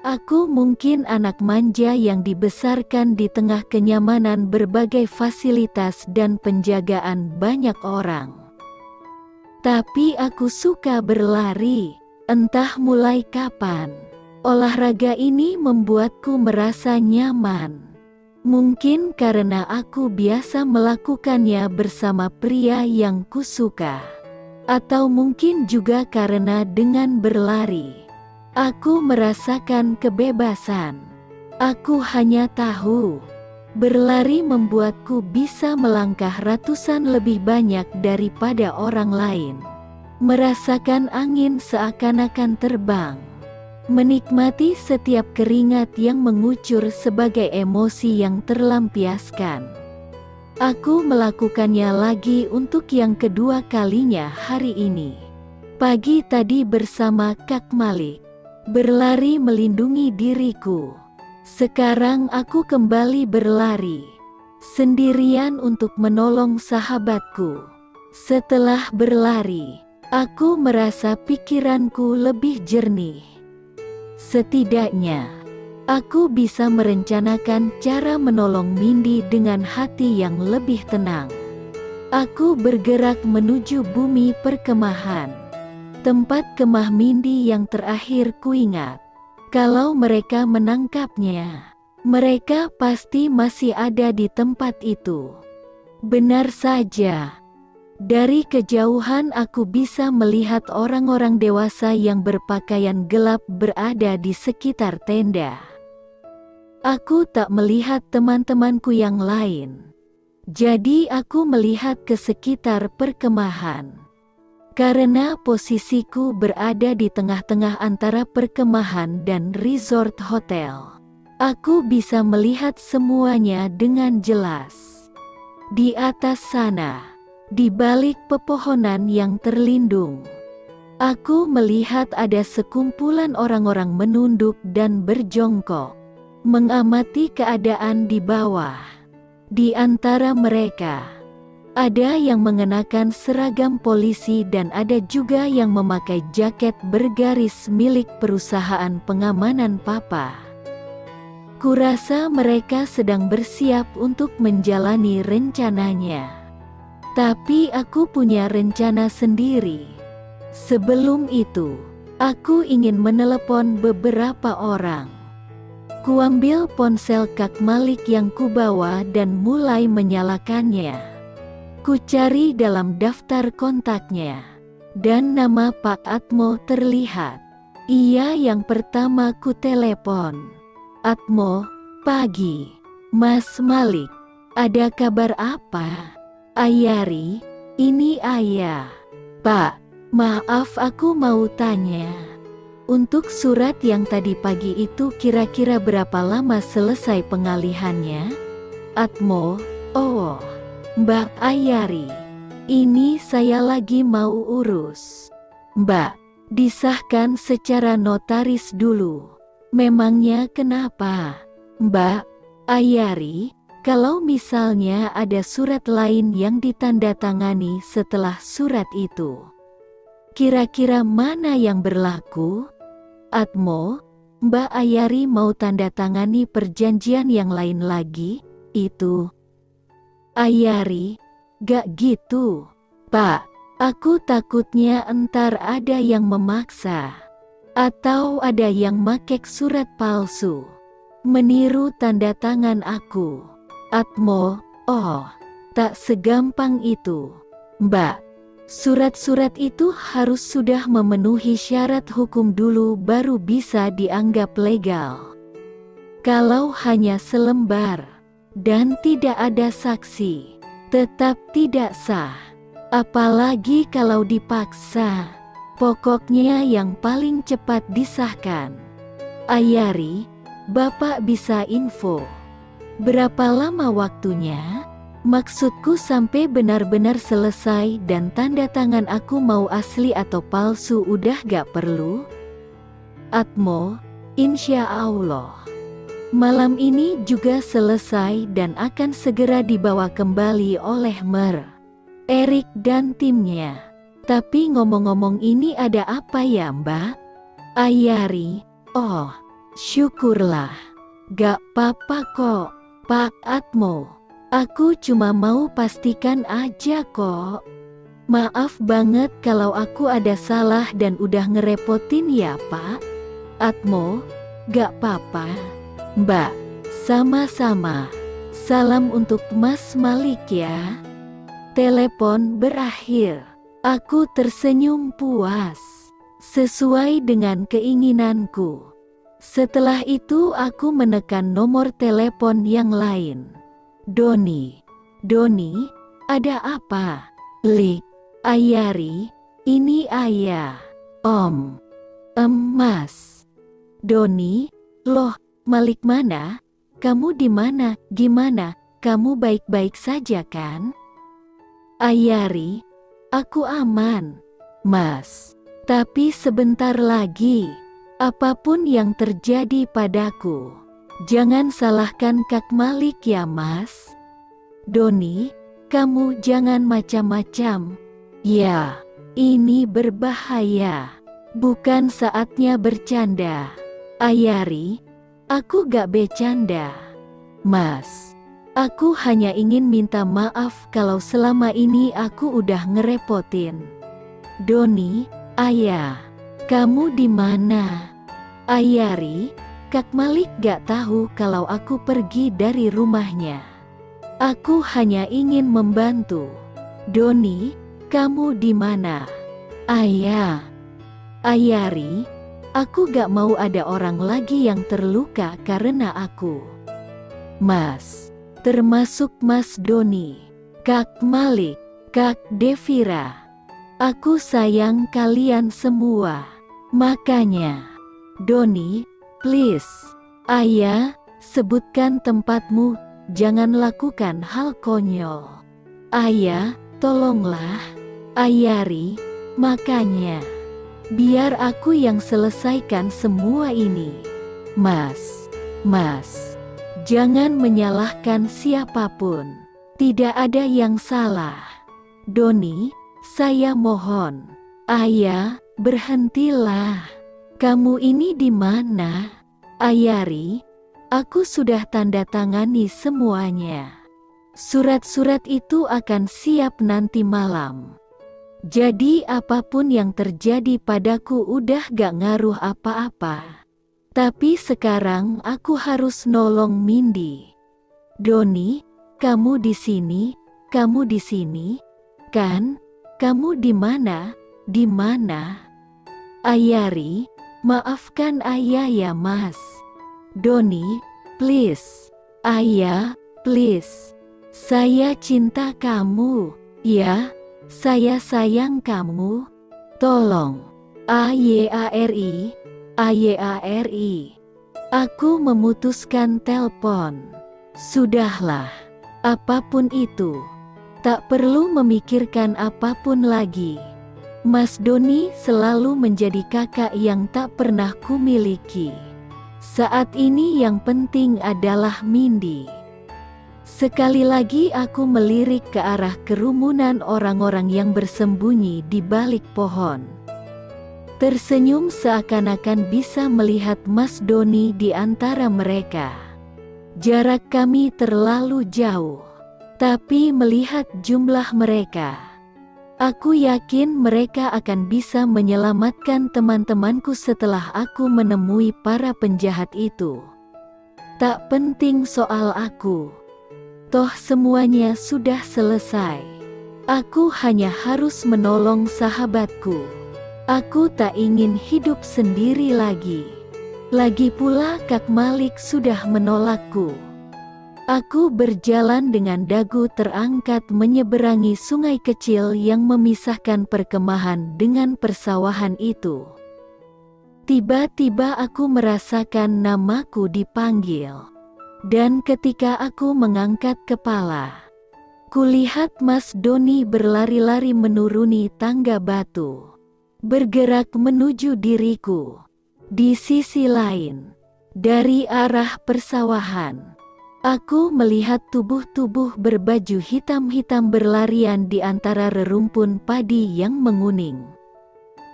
Aku mungkin anak manja yang dibesarkan di tengah kenyamanan berbagai fasilitas dan penjagaan banyak orang. Tapi aku suka berlari, entah mulai kapan. Olahraga ini membuatku merasa nyaman. Mungkin karena aku biasa melakukannya bersama pria yang kusuka. Atau mungkin juga karena dengan berlari aku merasakan kebebasan. Aku hanya tahu, berlari membuatku bisa melangkah ratusan lebih banyak daripada orang lain. Merasakan angin seakan-akan terbang. Menikmati setiap keringat yang mengucur sebagai emosi yang terlampiaskan. Aku melakukannya lagi untuk yang kedua kalinya hari ini. Pagi tadi bersama Kak Malik. Berlari melindungi diriku. Sekarang aku kembali berlari sendirian untuk menolong sahabatku. Setelah berlari, aku merasa pikiranku lebih jernih. Setidaknya, aku bisa merencanakan cara menolong Mindy dengan hati yang lebih tenang. Aku bergerak menuju bumi perkemahan. Tempat kemah Mindy yang terakhir kuingat. Kalau mereka menangkapnya, mereka pasti masih ada di tempat itu. Benar saja. Dari kejauhan aku bisa melihat orang-orang dewasa yang berpakaian gelap berada di sekitar tenda. Aku tak melihat teman-temanku yang lain. Jadi aku melihat ke sekitar perkemahan. Karena posisiku berada di tengah-tengah antara perkemahan dan resort hotel, aku bisa melihat semuanya dengan jelas. Di atas sana, di balik pepohonan yang terlindung, aku melihat ada sekumpulan orang-orang menunduk dan berjongkok, mengamati keadaan di bawah. Di antara mereka, ada yang mengenakan seragam polisi dan ada juga yang memakai jaket bergaris milik perusahaan pengamanan papa. Kurasa mereka sedang bersiap untuk menjalani rencananya. Tapi aku punya rencana sendiri. Sebelum itu, aku ingin menelepon beberapa orang. Kuambil ponsel Kak Malik yang kubawa dan mulai menyalakannya. Ku cari dalam daftar kontaknya, dan nama Pak Atmo terlihat. Ia yang pertama ku telepon. Atmo, pagi. Mas Malik, ada kabar apa? Ayari, ini Ayah. Pak, maaf aku mau tanya. Untuk surat yang tadi pagi itu kira-kira berapa lama selesai pengalihannya? Atmo, oh. Mbak Ayari, ini saya lagi mau urus. Mbak, disahkan secara notaris dulu. Memangnya kenapa? Mbak Ayari, kalau misalnya ada surat lain yang ditandatangani setelah surat itu, kira-kira mana yang berlaku? Atmo, Mbak Ayari mau tanda tangani perjanjian yang lain lagi, itu. Ayari, gak gitu. Pak, aku takutnya entar ada yang memaksa. Atau ada yang makek surat palsu. Meniru tanda tangan aku. Atmo, oh, tak segampang itu. Mbak, surat-surat itu harus sudah memenuhi syarat hukum dulu baru bisa dianggap legal. Kalau hanya selembar dan tidak ada saksi, tetap tidak sah. Apalagi kalau dipaksa. Pokoknya yang paling cepat disahkan. Ayari, Bapak bisa info. Berapa lama waktunya? Maksudku sampai benar-benar selesai dan tanda tangan aku mau asli atau palsu udah gak perlu? Atmo, insya Allah. Malam ini juga selesai dan akan segera dibawa kembali oleh Erik dan timnya. Tapi ngomong-ngomong ini ada apa ya Mbak? Ayari, oh, Syukurlah. Gak apa-apa kok, Pak Atmo. Aku cuma mau pastikan aja kok. Maaf banget kalau aku ada salah dan udah ngerepotin ya Pak Atmo. Gak apa-apa, Mbak. Sama-sama. Salam untuk Mas Malik ya. Telepon berakhir. Aku tersenyum puas. Sesuai dengan keinginanku. Setelah itu aku menekan nomor telepon yang lain. Doni. Doni, ada apa? Lik. Ayari, ini ayah. Om. Mas. Doni, loh, Malik mana? Kamu di mana? Gimana? Kamu baik-baik saja kan? Ayari, aku aman, Mas. Tapi sebentar lagi, apapun yang terjadi padaku, jangan salahkan Kak Malik ya Mas. Doni, kamu jangan macam-macam. Ya, ini berbahaya. Bukan saatnya bercanda. Ayari, aku gak bercanda. Mas, aku hanya ingin minta maaf kalau selama ini aku udah ngerepotin. Doni, ayah, kamu di mana? Ayari, Kak Malik gak tahu kalau aku pergi dari rumahnya. Aku hanya ingin membantu. Doni, kamu di mana? Ayah. Ayari, aku gak mau ada orang lagi yang terluka karena aku. Mas, termasuk Mas Doni, Kak Malik, Kak Devira. Aku sayang kalian semua. Makanya, Doni, please. Ayah, sebutkan tempatmu, jangan lakukan hal konyol. Ayah, tolonglah. Ayari, makanya. Biar aku yang selesaikan semua ini. Mas, jangan menyalahkan siapapun. Tidak ada yang salah. Doni, saya mohon. Ayah, berhentilah. Kamu ini di mana? Ayari, aku sudah tanda tangani semuanya. Surat-surat itu akan siap nanti malam. Jadi apapun yang terjadi padaku udah gak ngaruh apa-apa. Tapi sekarang aku harus nolong Mindy. Doni, kamu di sini, kamu di sini, kan? Kamu di mana? Di mana? Ayari, maafkan ayah ya Mas. Doni, please. Ayah, please. Saya cinta kamu, ya. Saya sayang kamu. Tolong. Ayari. Ayari. Aku memutuskan telepon. Sudahlah. Apapun itu. Tak perlu memikirkan apapun lagi. Mas Doni selalu menjadi kakak yang tak pernah kumiliki. Saat ini yang penting adalah Mindy. Sekali lagi aku melirik ke arah kerumunan orang-orang yang bersembunyi di balik pohon. Tersenyum seakan-akan bisa melihat Mas Doni di antara mereka. Jarak kami terlalu jauh. Tapi melihat jumlah mereka, aku yakin mereka akan bisa menyelamatkan teman-temanku setelah aku menemui para penjahat itu. Tak penting soal aku. Toh semuanya sudah selesai. Aku hanya harus menolong sahabatku. Aku tak ingin hidup sendiri lagi. Lagi pula Kak Malik sudah menolakku. Aku berjalan dengan dagu terangkat menyeberangi sungai kecil yang memisahkan perkemahan dengan persawahan itu. Tiba-tiba aku merasakan namaku dipanggil. Dan ketika aku mengangkat kepala, kulihat Mas Doni berlari-lari menuruni tangga batu, bergerak menuju diriku. Di sisi lain, dari arah persawahan, aku melihat tubuh-tubuh berbaju hitam-hitam berlarian di antara rerumpun padi yang menguning.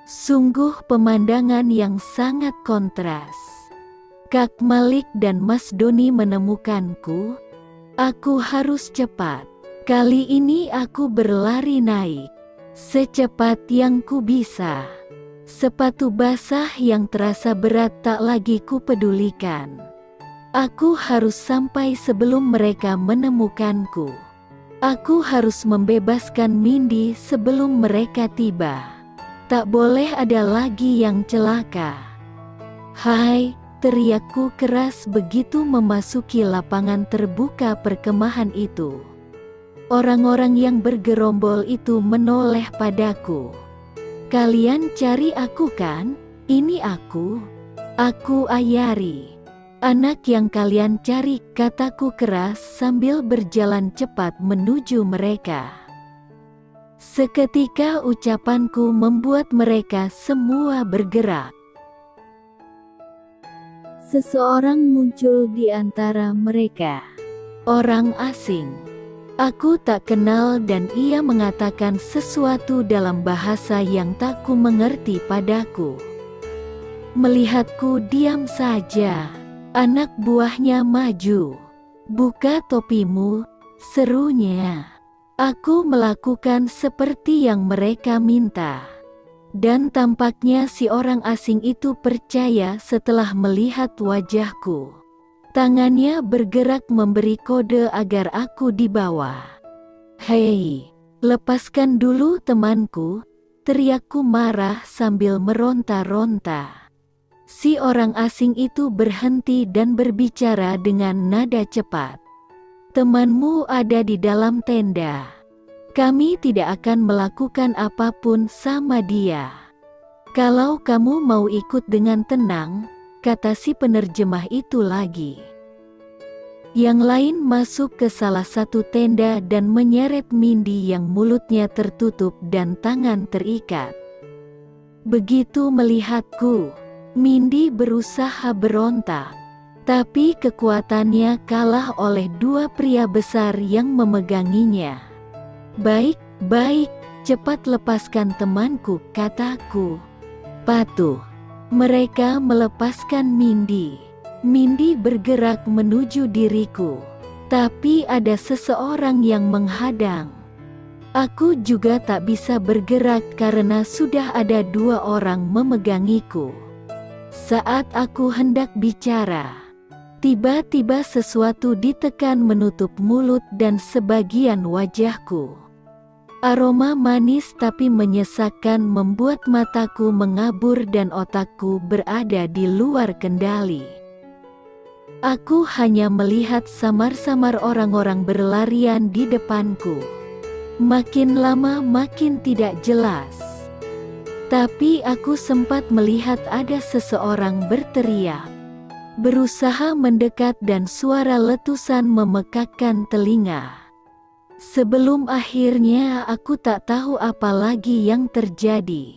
Sungguh pemandangan yang sangat kontras. Kak Malik dan Mas Doni menemukanku. Aku harus cepat. Kali ini aku berlari naik secepat yang ku bisa. Sepatu basah yang terasa berat tak lagi ku pedulikan. Aku harus sampai sebelum mereka menemukanku. Aku harus membebaskan Mindy sebelum mereka tiba. Tak boleh ada lagi yang celaka. Hai, teriakku keras begitu memasuki lapangan terbuka perkemahan itu. Orang-orang yang bergerombol itu menoleh padaku. Kalian cari aku kan? Ini aku. Aku Ayari. Anak yang kalian cari, kataku keras sambil berjalan cepat menuju mereka. Seketika ucapanku membuat mereka semua bergerak. Seseorang muncul di antara mereka. Orang asing. Aku tak kenal dan ia mengatakan sesuatu dalam bahasa yang tak ku mengerti padaku. Melihatku diam saja. Anak buahnya maju. Buka topimu, serunya. Aku melakukan seperti yang mereka minta. Dan tampaknya si orang asing itu percaya setelah melihat wajahku. Tangannya bergerak memberi kode agar aku dibawa. Hei, lepaskan dulu temanku, teriakku marah sambil meronta-ronta. Si orang asing itu berhenti dan berbicara dengan nada cepat. Temanmu ada di dalam tenda. Kami tidak akan melakukan apapun sama dia. Kalau kamu mau ikut dengan tenang, kata si penerjemah itu lagi. Yang lain masuk ke salah satu tenda dan menyeret Mindy yang mulutnya tertutup dan tangan terikat. Begitu melihatku, Mindy berusaha berontak, tapi kekuatannya kalah oleh dua pria besar yang memeganginya. Baik, cepat lepaskan temanku, kataku. Patuh. Mereka melepaskan Mindy. Mindy bergerak menuju diriku. Tapi ada seseorang yang menghadang. Aku juga tak bisa bergerak karena sudah ada dua orang memegangiku. Saat aku hendak bicara, tiba-tiba sesuatu ditekan menutup mulut dan sebagian wajahku. Aroma manis tapi menyesakkan membuat mataku mengabur dan otakku berada di luar kendali. Aku hanya melihat samar-samar orang-orang berlarian di depanku. Makin lama makin tidak jelas. Tapi aku sempat melihat ada seseorang berteriak. Berusaha mendekat dan suara letusan memekakkan telinga. Sebelum akhirnya aku tak tahu apa lagi yang terjadi.